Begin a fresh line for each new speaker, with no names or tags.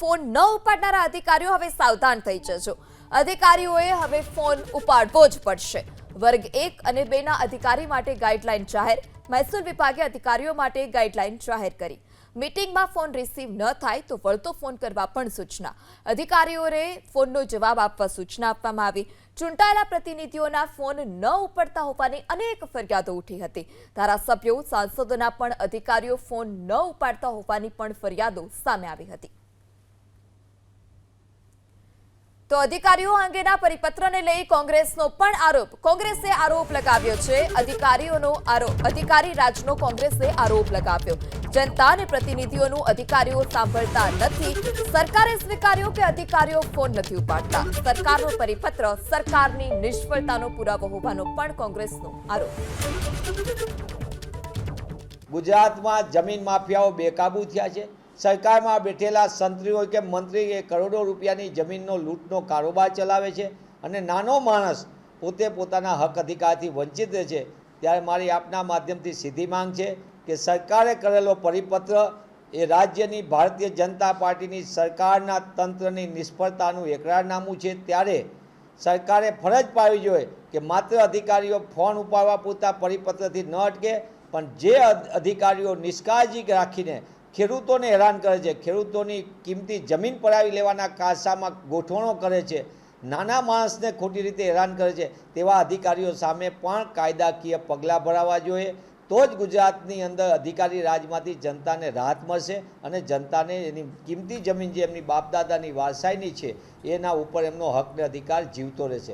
Phone ન ઉપાડનારા અધિકારીઓ હવે સાવધાન થઈ જજો। અધિકારીઓએ હવે ફોન ઉપાડવો જ પડશે। વર્ગ 1 અને 2 ના અધિકારી માટે ગાઈડલાઈન જાહેર। મહેસૂલ વિભાગે અધિકારીઓ માટે ગાઈડલાઈન જાહેર કરી। મીટિંગમાં ફોન રિસીવ ન થાય તો વળતો ફોન કરવા પણ સૂચના। અધિકારીઓને ફોનનો જવાબ આપવા સૂચના આપવામાં આવી। ચૂંટાયેલા પ્રતિનિધિઓના ફોન ન ઉપડતા હોવાની અનેક ફરિયાદો ઉઠી હતી। ધારાસભ્યો સાંસદોના પણ અધિકારીઓ ફોન ન ઉપાડતા હોવાની પણ ફરિયાદો સામે આવી હતી। તો અધિકારીઓ અંગેના પરિપત્રને લઈ કોંગ્રેસનો પણ આરોપ। કોંગ્રેસે આરોપ લગાવ્યો છે અધિકારી રાજનો કોંગ્રેસે આરોપ લગાવ્યો। જનતા અને પ્રતિનિધિઓનું અધિકારીઓ સાંભળતા નથી। સરકારે સ્વીકાર્યો કે અધિકારીઓ ફોન નથી ઉપાડતા। સરકારનો પરિપત્ર સરકારની નિષ્ફળતાનો પુરાવો હોવાનો પણ કોંગ્રેસનો આરોપ।
ગુજરાતમાં જમીન માફિયાઓ બેકાબૂ થયા છે। સરકારમાં બેઠેલા સંત્રીઓ કે મંત્રી એ કરોડો રૂપિયાની જમીનનો લૂંટનો કારોબાર ચલાવે છે અને નાનો માણસ પોતે પોતાના હક અધિકારથી વંચિત રહે છે। ત્યારે મારી આપના માધ્યમથી સીધી માંગ છે કે સરકારે કરેલો પરિપત્ર એ રાજ્યની ભારતીય જનતા પાર્ટીની સરકારના તંત્રની નિષ્ફળતાનું એકરારનામું છે। ત્યારે સરકારે ફરજ પાડવી જોઈએ કે માત્ર અધિકારીઓ ફોન ઉપાડવા પૂરતા પરિપત્રથી ન અટકે, પણ જે અધિકારીઓ નિષ્કાળજી રાખીને ખેડૂતોને હેરાન કરે છે, ખેડૂતોની કિંમતી જમીન પડાવી લેવાના કારસામાં ગોઠવણો કરે છે, નાના માણસને ખોટી રીતે હેરાન કરે છે, તેવા અધિકારીઓ સામે પણ કાયદાકીય પગલાં ભરાવા જોઈએ। તો જ ગુજરાતની અંદર અધિકારી રાજમાંથી જનતાને રાહત મળશે અને જનતાને એની કિંમતી જમીન જે એમની બાપદાદાની વારસાઈની છે એના ઉપર એમનો હક અને અધિકાર જીવતો રહેશે।